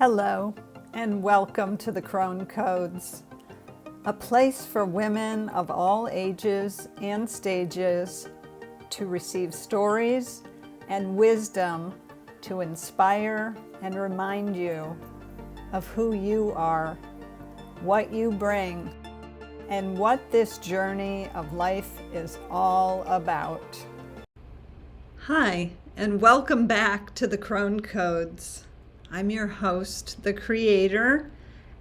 Hello, and welcome to the Crone Codes, a place for women of all ages and stages to receive stories and wisdom to inspire and remind you of who you are, what you bring, and what this journey of life is all about. Hi, and welcome back to the Crone Codes. I'm your host, the creator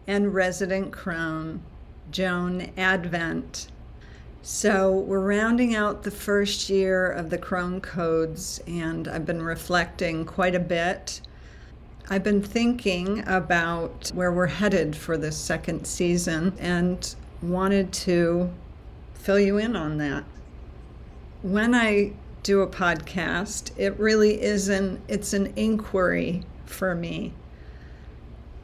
and resident crone, Joan Advent. So we're rounding out the first year of the Crone Codes, and I've been reflecting quite a bit. I've been thinking about where we're headed for this second season and wanted to fill you in on that. When I do a podcast, it really it's an inquiry for me.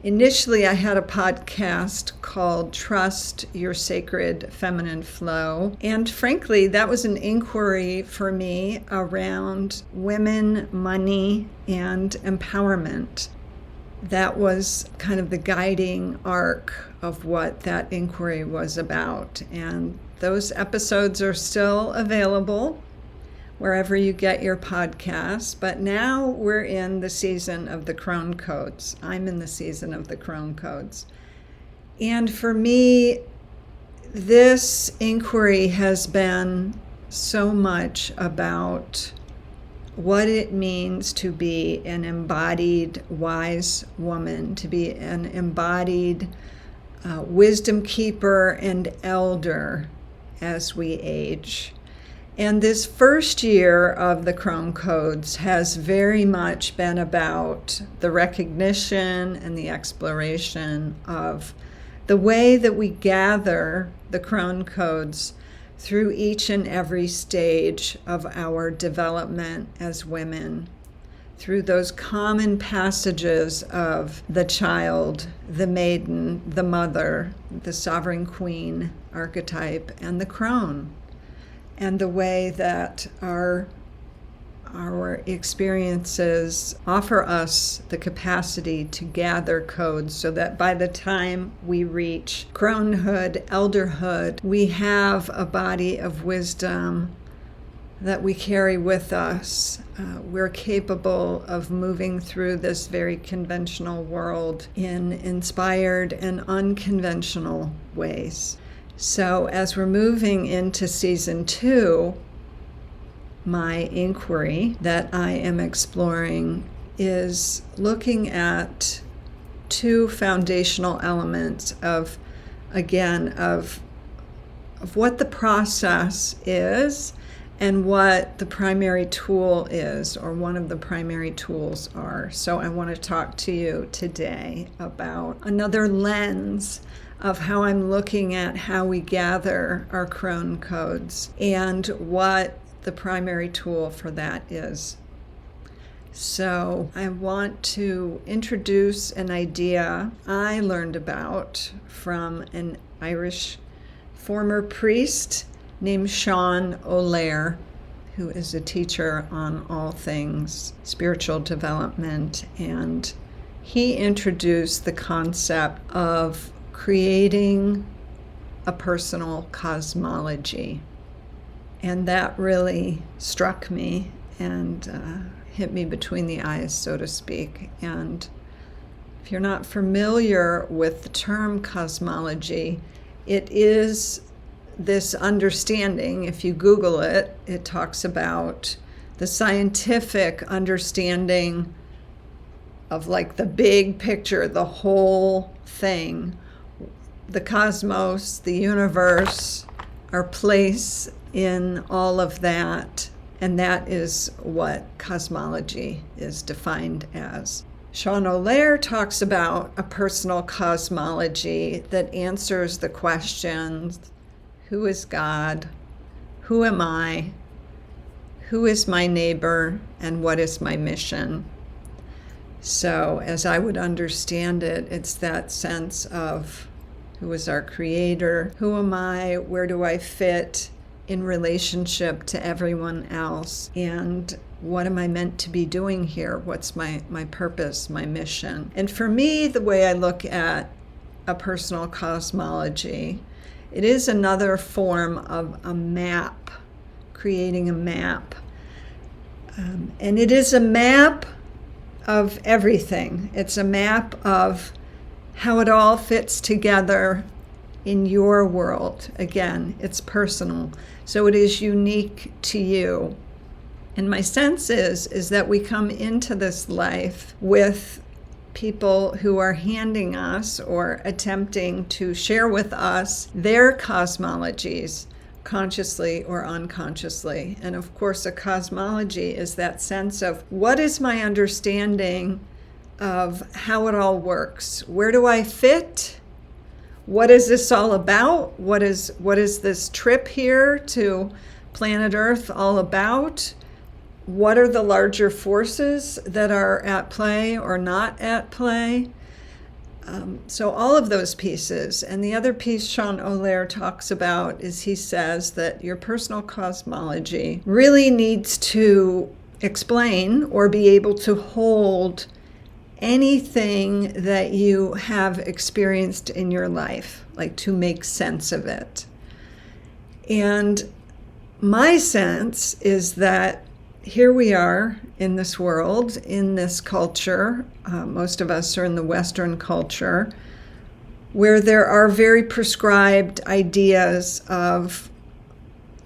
Initially, I had a podcast called Trust Your Sacred Feminine Flow. And frankly, that was an inquiry for me around women, money, and empowerment. That was kind of the guiding arc of what that inquiry was about. And those episodes are still available wherever you get your podcasts. But now we're in the season of the Crone Codes. I'm in the season of the Crone Codes. And for me, this inquiry has been so much about what it means to be an embodied wise woman, to be an embodied wisdom keeper and elder as we age. And this first year of the Crone Codes has very much been about the recognition and the exploration of the way that we gather the Crone Codes through each and every stage of our development as women, through those common passages of the child, the maiden, the mother, the sovereign queen archetype, and the crone. And the way that our experiences offer us the capacity to gather codes so that by the time we reach cronehood, elderhood, we have a body of wisdom that we carry with us. We're capable of moving through this very conventional world in inspired and unconventional ways. So as we're moving into season 2, my inquiry that I am exploring is looking at 2 foundational elements of what the process is and what the primary tool is, or one of the primary tools are. So I want to talk to you today about another lens of how I'm looking at how we gather our Crone Codes and what the primary tool for that is. So I want to introduce an idea I learned about from an Irish former priest named Sean O'Lear, who is a teacher on all things spiritual development. And he introduced the concept of creating a personal cosmology. And that really struck me and hit me between the eyes, so to speak. And if you're not familiar with the term cosmology, it is this understanding. If you Google it, it talks about the scientific understanding of like the big picture, the whole thing. The cosmos, the universe, our place in all of that, and that is what cosmology is defined as. Sean O'Lear talks about a personal cosmology that answers the questions: who is God? Who am I? Who is my neighbor? And what is my mission? So, as I would understand it, it's that sense of who is our creator? Who am I? Where do I fit in relationship to everyone else, and what am I meant to be doing here? What's my purpose, my mission? And for me, the way I look at a personal cosmology, it is another form of a map, creating a map. And it is a map of everything. It's a map of how it all fits together in your world. Again, it's personal, so it is unique to you. And my sense is that we come into this life with people who are handing us or attempting to share with us their cosmologies, consciously or unconsciously. And of course, a cosmology is that sense of what is my understanding of how it all works? Where do I fit? What is this all about? What is this trip here to planet Earth all about? What are the larger forces that are at play or not at play? So all of those pieces. And the other piece Sean O'Leary talks about is he says that your personal cosmology really needs to explain or be able to hold anything that you have experienced in your life, like to make sense of it. And my sense is that here we are in this world, in this culture, most of us are in the Western culture, where there are very prescribed ideas of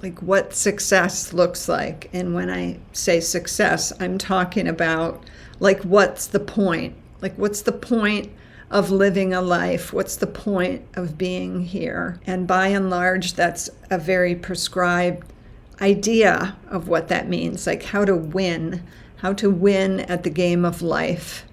like what success looks like. And when I say success, I'm talking about like what's the point? Like what's the point of living a life? What's the point of being here? And by and large, that's a very prescribed idea of what that means, like how to win at the game of life.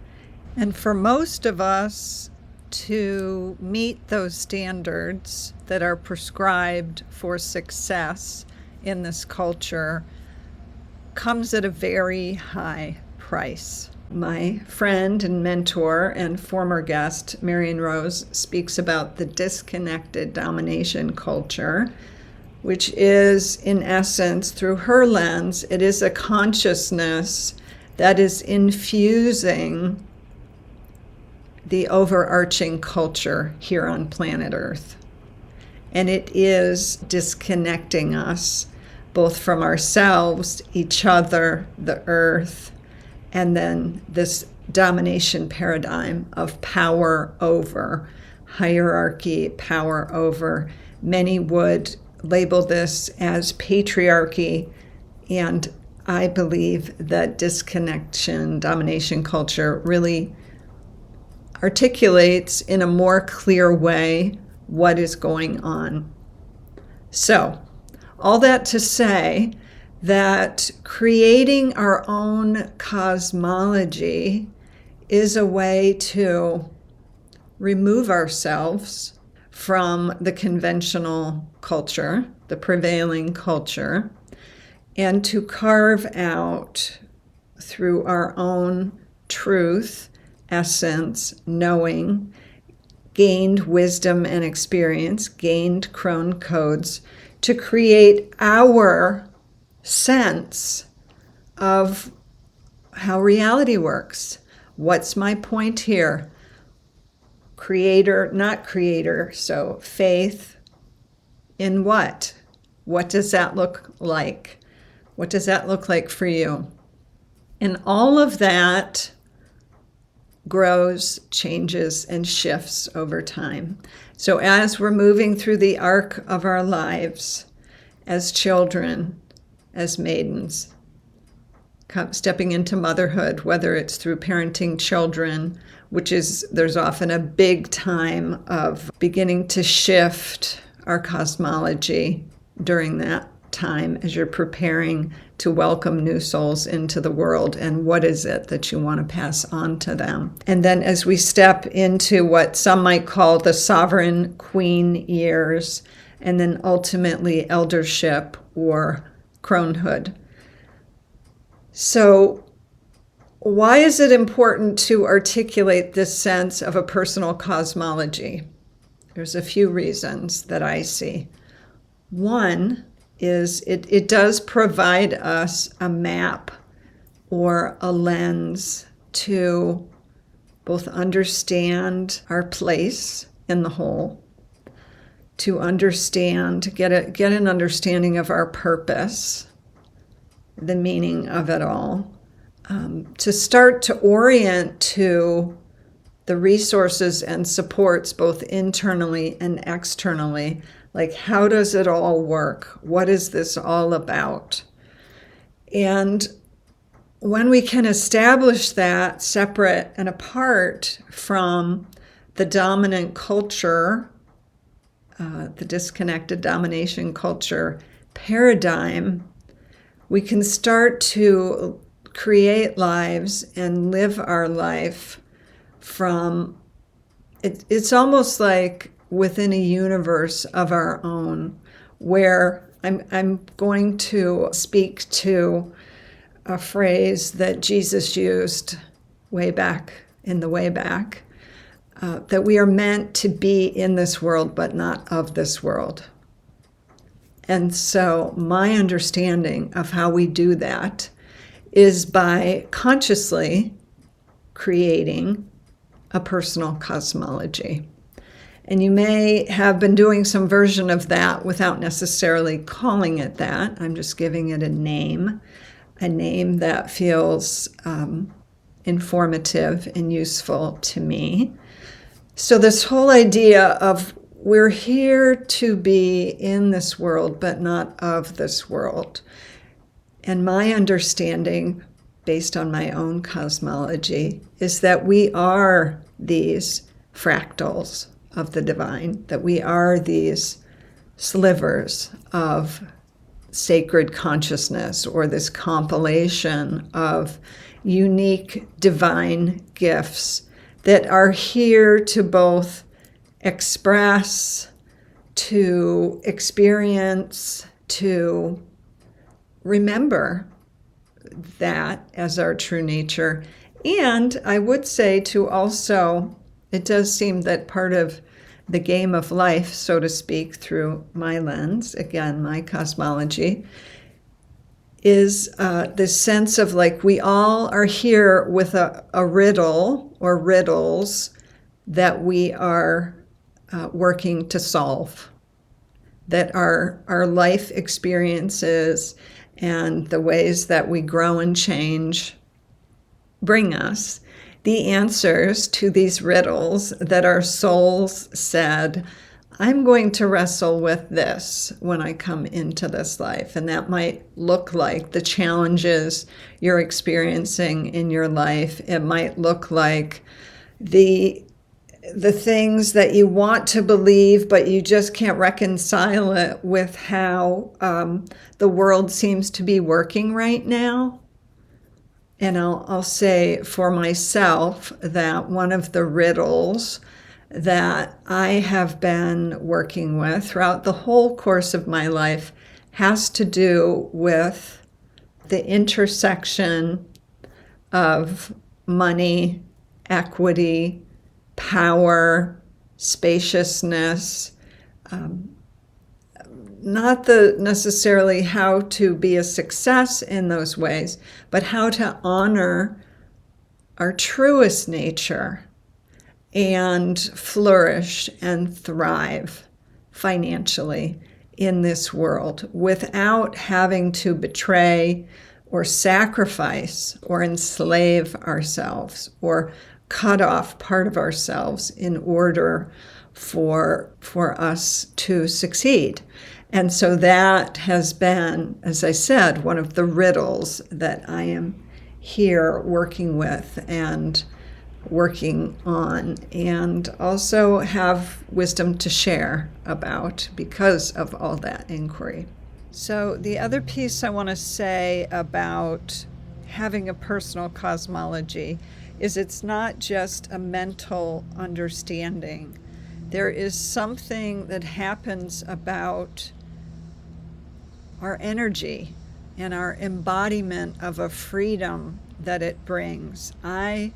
And for most of us to meet those standards that are prescribed for success in this culture comes at a very high price. My friend and mentor and former guest, Marion Rose, speaks about the disconnected domination culture, which is, in essence, through her lens, it is a consciousness that is infusing the overarching culture here on planet Earth. And it is disconnecting us both from ourselves, each other, the earth, and then this domination paradigm of power over, hierarchy, power over. Many would label this as patriarchy, and I believe that disconnection, domination culture really articulates in a more clear way what is going on. So, all that to say that creating our own cosmology is a way to remove ourselves from the conventional culture, the prevailing culture, and to carve out through our own truth, essence, knowing, gained wisdom and experience, gained Crone Codes, to create our sense of how reality works. What's my point here? Creator, not creator, so faith in what? What does that look like? What does that look like for you? And all of that grows, changes, and shifts over time. So as we're moving through the arc of our lives, as children, as maidens, stepping into motherhood, whether it's through parenting children, which is, there's often a big time of beginning to shift our cosmology during that time as you're preparing to welcome new souls into the world, and what is it that you want to pass on to them. And then as we step into what some might call the sovereign queen years, and then ultimately eldership or cronehood. So why is it important to articulate this sense of a personal cosmology? There's a few reasons that I see. One, is it does provide us a map or a lens to both understand our place in the whole, to understand, get an understanding of our purpose, the meaning of it all, to start to orient to the resources and supports both internally and externally. Like, how does it all work? What is this all about? And when we can establish that separate and apart from the dominant culture, the disconnected domination culture paradigm, we can start to create lives and live our life from, it's almost like within a universe of our own, where I'm going to speak to a phrase that Jesus used way back, that we are meant to be in this world, but not of this world. And so my understanding of how we do that is by consciously creating a personal cosmology. And you may have been doing some version of that without necessarily calling it that. I'm just giving it a name that feels informative and useful to me. So this whole idea of we're here to be in this world, but not of this world. And my understanding, based on my own cosmology, is that we are these fractals of the divine, that we are these slivers of sacred consciousness, or this compilation of unique divine gifts that are here to both express, to experience, to remember that as our true nature. And I would say to also, it does seem that part of the game of life, so to speak, through my lens, again, my cosmology, is this sense of like we all are here with a riddle or riddles that we are working to solve, that our life experiences and the ways that we grow and change bring us the answers to these riddles that our souls said, I'm going to wrestle with this when I come into this life. And that might look like the challenges you're experiencing in your life. It might look like the things that you want to believe, but you just can't reconcile it with how the world seems to be working right now. And I'll say for myself that one of the riddles that I have been working with throughout the whole course of my life has to do with the intersection of money, equity, power, spaciousness, not necessarily how to be a success in those ways, but how to honor our truest nature and flourish and thrive financially in this world without having to betray or sacrifice or enslave ourselves or cut off part of ourselves in order for us to succeed. And so that has been, as I said, one of the riddles that I am here working with and working on, and also have wisdom to share about because of all that inquiry. So the other piece I want to say about having a personal cosmology is it's not just a mental understanding. There is something that happens about our energy and our embodiment of a freedom that it brings. I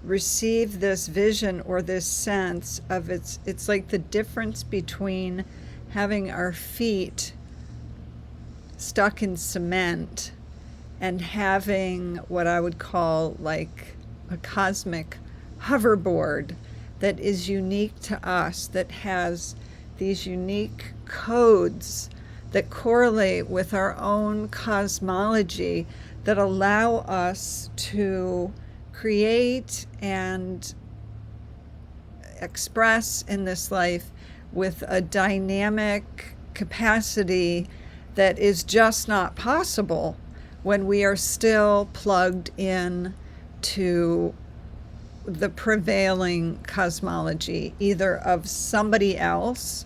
receive this vision or this sense of it's like the difference between having our feet stuck in cement and having what I would call like a cosmic hoverboard that is unique to us, that has these unique codes that correlate with our own cosmology, that allow us to create and express in this life with a dynamic capacity that is just not possible when we are still plugged in to the prevailing cosmology, either of somebody else,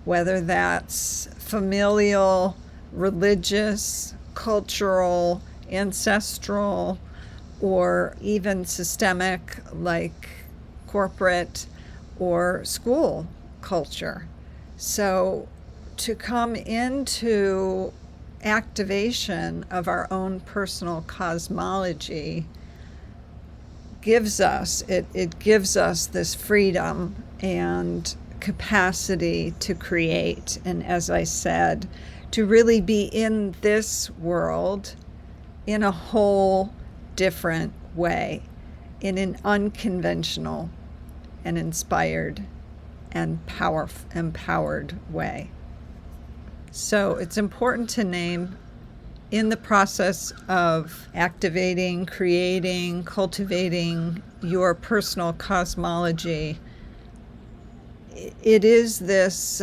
whether that's familial, religious, cultural, ancestral, or even systemic like corporate or school culture. So to come into activation of our own personal cosmology gives us this freedom and capacity to create, and as I said, to really be in this world in a whole different way, in an unconventional and inspired and empowered way. So it's important to name, in the process of activating, creating, cultivating your personal cosmology, it is this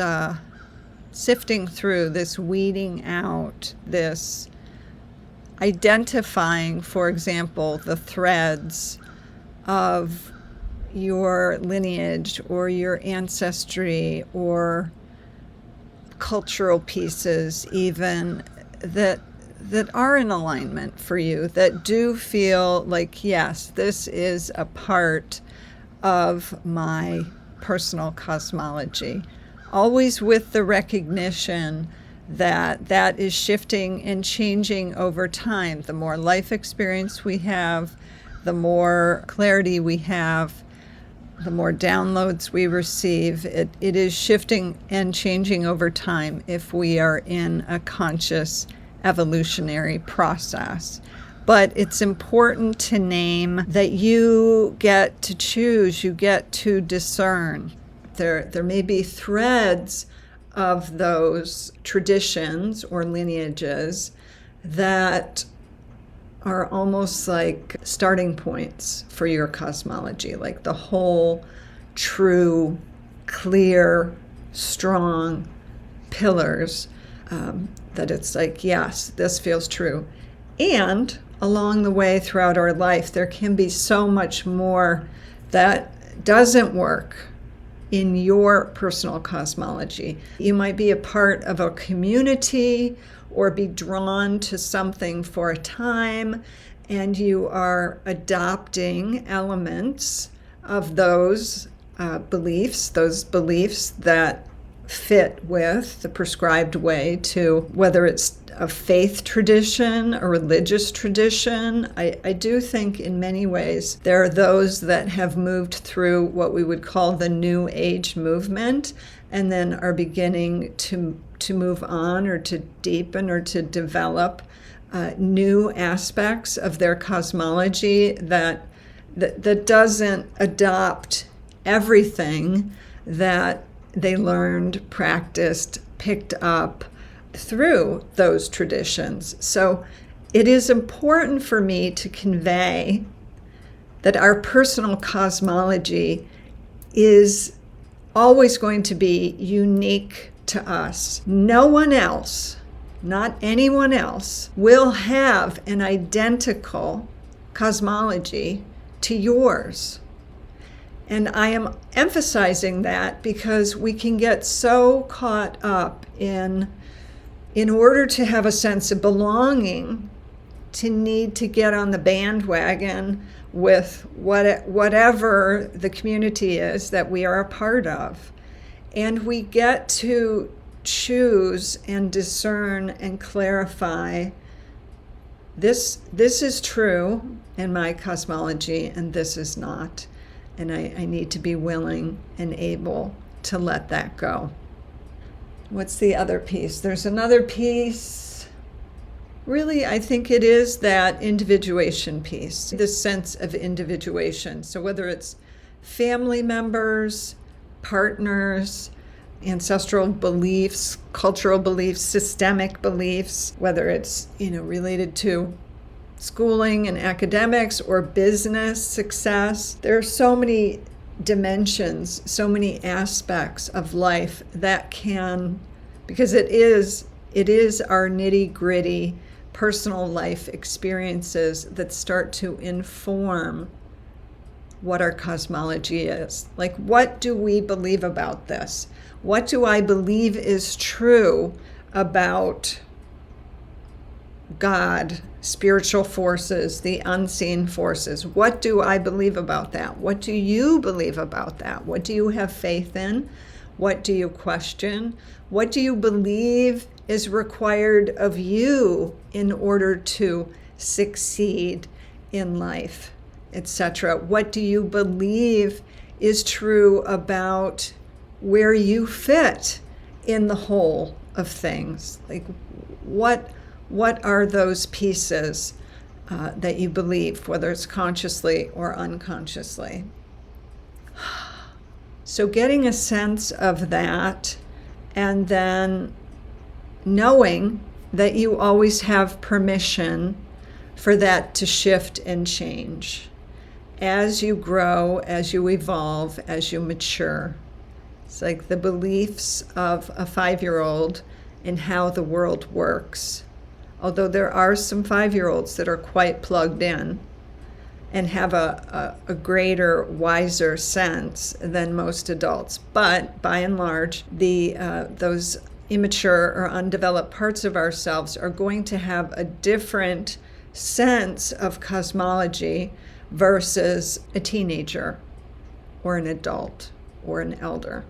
sifting through, this weeding out, this identifying, for example, the threads of your lineage or your ancestry or cultural pieces even that are in alignment for you, that do feel like, yes, this is a part of my personal cosmology. Always with the recognition that that is shifting and changing over time. The more life experience we have, the more clarity we have, the more downloads we receive. It is shifting and changing over time if we are in a conscious evolutionary process. But it's important to name that you get to choose, you get to discern. There may be threads of those traditions or lineages that are almost like starting points for your cosmology, like the whole true, clear, strong pillars, that it's like, yes, this feels true. And along the way throughout our life, there can be so much more that doesn't work in your personal cosmology. You might be a part of a community or be drawn to something for a time, and you are adopting elements of those beliefs that fit with the prescribed way to, whether it's a faith tradition, a religious tradition. I do think in many ways there are those that have moved through what we would call the New Age movement and then are beginning to move on or to deepen or to develop new aspects of their cosmology that doesn't adopt everything that they learned, practiced, picked up through those traditions. So it is important for me to convey that our personal cosmology is always going to be unique to us. No one else, not anyone else, will have an identical cosmology to yours. And I am emphasizing that because we can get so caught up in order to have a sense of belonging, to need to get on the bandwagon with whatever the community is that we are a part of. And we get to choose and discern and clarify, this is true in my cosmology and this is not. And I need to be willing and able to let that go. What's the other piece? There's another piece Really, I think it is that individuation piece, this sense of individuation. So whether it's family members, partners, ancestral beliefs, cultural beliefs, systemic beliefs, whether it's, related to schooling and academics or business success. There are so many dimensions, so many aspects of life that can, because it is our nitty-gritty personal life experiences that start to inform what our cosmology is. Like, what do we believe about this? What do I believe is true about God, spiritual forces, the unseen forces? What do I believe about that? What do you believe about that? What do you have faith in? What do you question? What do you believe is required of you in order to succeed in life, etc.? What do you believe is true about where you fit in the whole of things? Like, what are those pieces that you believe, whether it's consciously or unconsciously? So getting a sense of that, and then knowing that you always have permission for that to shift and change as you grow, as you evolve, as you mature. It's like the beliefs of a 5-year-old in how the world works. Although there are some 5-year-olds that are quite plugged in and have a greater, wiser sense than most adults. But by and large, those immature or undeveloped parts of ourselves are going to have a different sense of cosmology versus a teenager or an adult or an elder.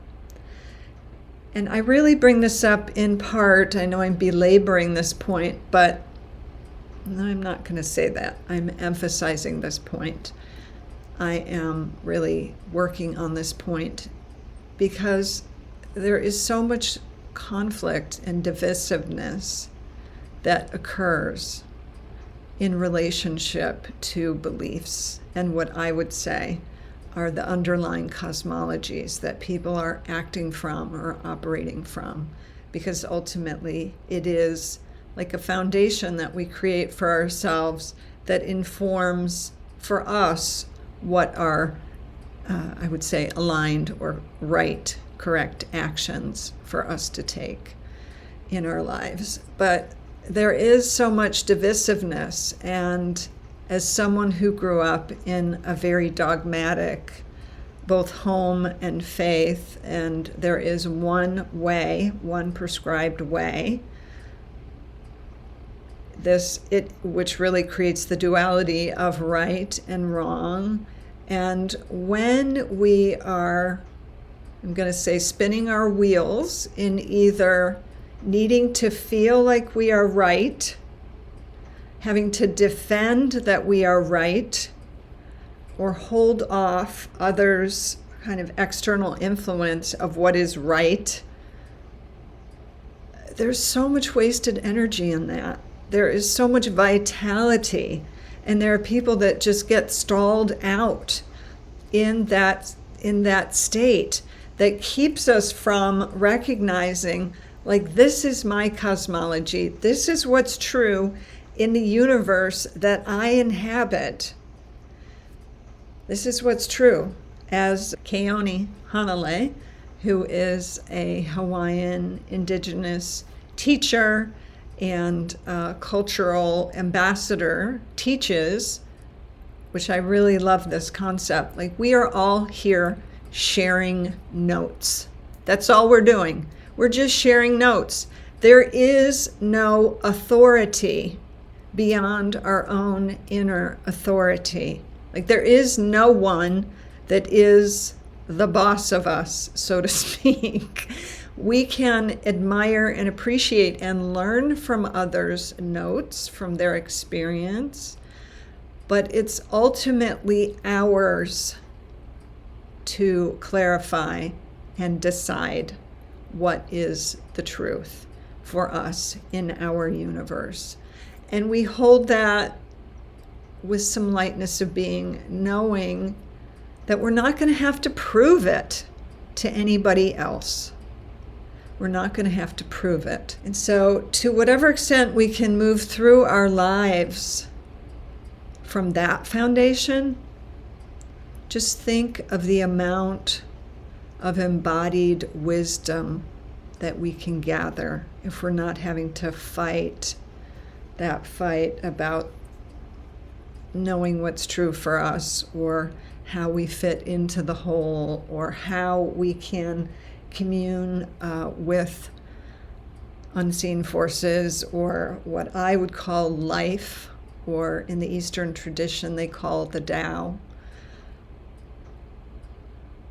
And I really bring this up in part, I know I'm belaboring this point, but I'm not going to say that. I'm emphasizing this point. I am really working on this point because there is so much conflict and divisiveness that occurs in relationship to beliefs and what I would say are the underlying cosmologies that people are acting from or operating from, because ultimately it is like a foundation that we create for ourselves that informs for us what are, I would say, aligned or right, correct actions for us to take in our lives. But there is so much divisiveness, and as someone who grew up in a very dogmatic, both home and faith, and there is one way, one prescribed way, which really creates the duality of right and wrong. And when we are, I'm going to say, spinning our wheels in either needing to feel like we are right, having to defend that we are right, or hold off others' kind of external influence of what is right, there's so much wasted energy in that. There is so much vitality, and there are people that just get stalled out in that state that keeps us from recognizing, like, this is my cosmology, this is what's true in the universe that I inhabit. This is what's true. As Ke'oni Hanalei, who is a Hawaiian indigenous teacher and cultural ambassador, teaches, which I really love this concept, like, we are all here sharing notes. That's all we're doing. We're just sharing notes. There is no authority beyond our own inner authority. Like, there is no one that is the boss of us, so to speak. We can admire and appreciate and learn from others' notes, from their experience, but it's ultimately ours to clarify and decide what is the truth for us in our universe. And we hold that with some lightness of being, knowing that we're not going to have to prove it to anybody else. We're not going to have to prove it. And so, to whatever extent we can move through our lives from that foundation, just think of the amount of embodied wisdom that we can gather if we're not having to fight that fight about knowing what's true for us, or how we fit into the whole, or how we can commune with unseen forces, or what I would call life, or in the Eastern tradition they call the Tao.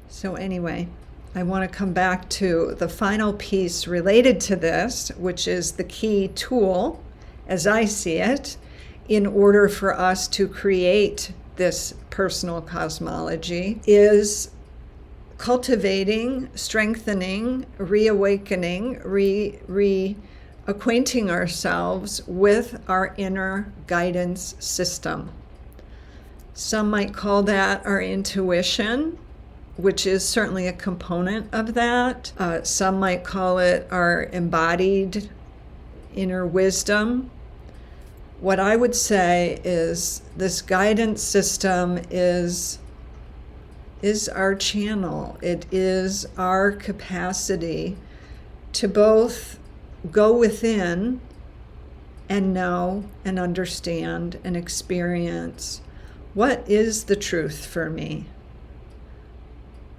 So anyway, I want to come back to the final piece related to this, which is the key tool, as I see it, in order for us to create this personal cosmology, is cultivating, strengthening, reawakening, reacquainting ourselves with our inner guidance system. Some might call that our intuition, which is certainly a component of that. Some might call it our embodied inner wisdom. What I would say is this guidance system is our channel. It is our capacity to both go within and know and understand and experience what is the truth for me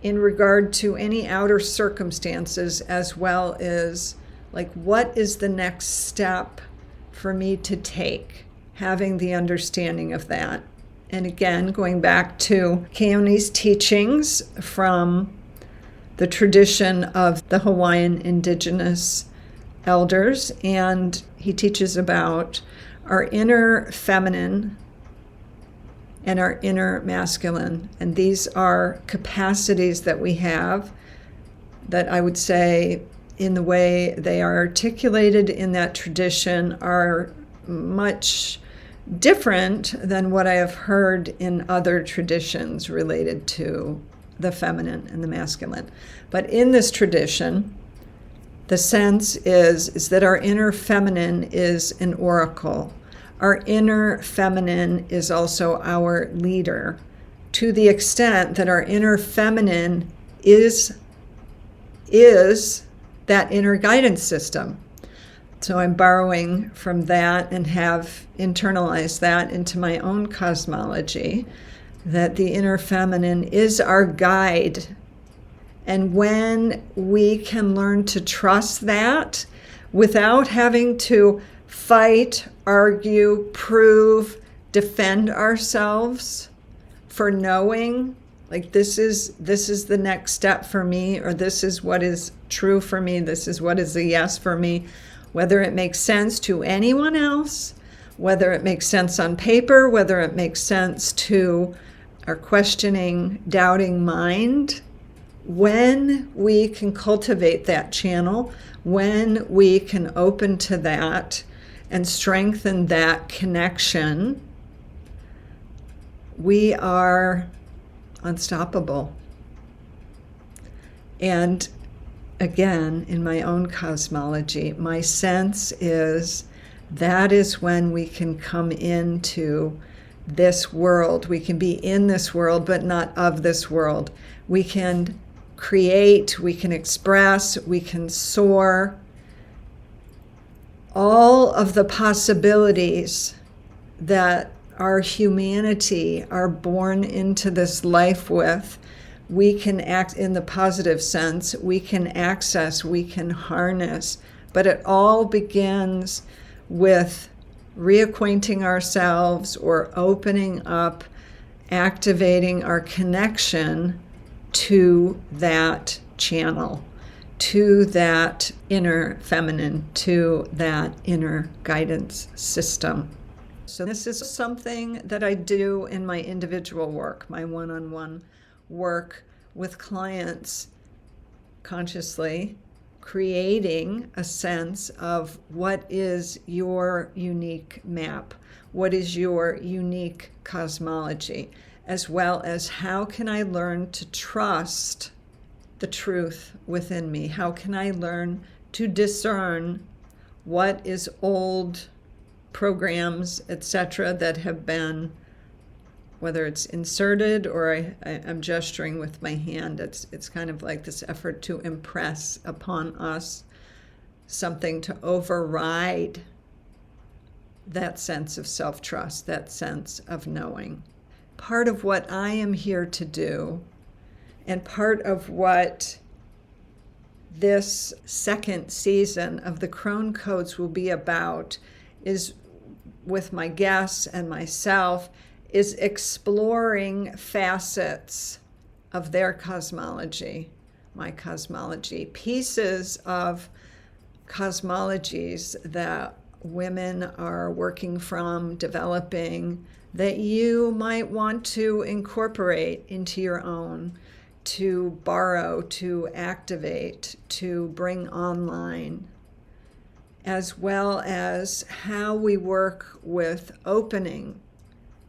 in regard to any outer circumstances, as well as like what is the next step for me to take, having the understanding of that. And again, going back to Ke'oni's teachings from the tradition of the Hawaiian indigenous elders, and he teaches about our inner feminine and our inner masculine. And these are capacities that we have that I would say, in the way they are articulated in that tradition, are much different than what I have heard in other traditions related to the feminine and the masculine. But in this tradition, the sense is that our inner feminine is an oracle. Our inner feminine is also our leader, to the extent that our inner feminine is that inner guidance system. So I'm borrowing from that and have internalized that into my own cosmology, that the inner feminine is our guide. And when we can learn to trust that without having to fight, argue, prove, defend ourselves for knowing, like this is the next step for me, or this is what is true for me, this is what is a yes for me, whether it makes sense to anyone else, whether it makes sense on paper, whether it makes sense to our questioning, doubting mind. When we can cultivate that channel, when we can open to that and strengthen that connection, we are unstoppable. And again, in my own cosmology, my sense is that is when we can come into this world. We can be in this world, but not of this world. We can create, we can express, we can soar. All of the possibilities that our humanity are born into this life with, we can act in the positive sense, we can access, we can harness. But it all begins with reacquainting ourselves or opening up, activating our connection to that channel, to that inner feminine, to that inner guidance system. So this is something that I do in my individual work, my one-on-one work with clients, consciously creating a sense of what is your unique map, what is your unique cosmology, as well as how can I learn to trust the truth within me? How can I learn to discern what is old programs, etc., that have been, whether it's inserted or I'm gesturing with my hand, it's kind of like this effort to impress upon us something to override that sense of self-trust, that sense of knowing. Part of what I am here to do, and part of what this second season of the Crone Codes will be about, is with my guests and myself, is exploring facets of their cosmology, my cosmology, pieces of cosmologies that women are working from, developing, that you might want to incorporate into your own, to borrow, to activate, to bring online, as well as how we work with opening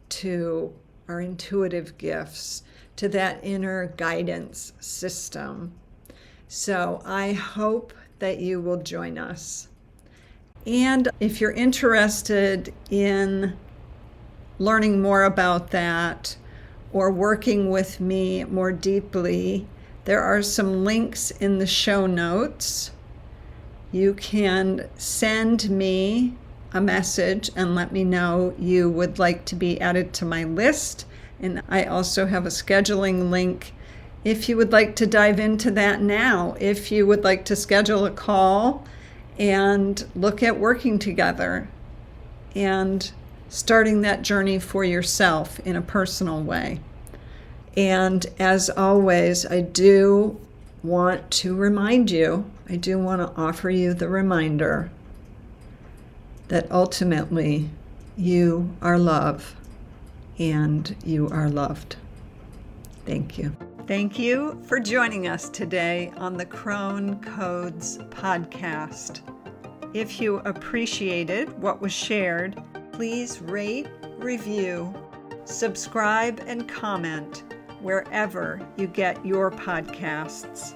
to our intuitive gifts, to that inner guidance system. So I hope that you will join us. And if you're interested in learning more about that or working with me more deeply, there are some links in the show notes. You can send me a message and let me know you would like to be added to my list. And I also have a scheduling link if you would like to dive into that now, if you would like to schedule a call and look at working together and starting that journey for yourself in a personal way. And as always, I do want to remind you, I do want to offer you the reminder that ultimately you are love and you are loved. Thank you. Thank you for joining us today on the Crone Codes podcast. If you appreciated what was shared, please rate, review, subscribe, and comment wherever you get your podcasts.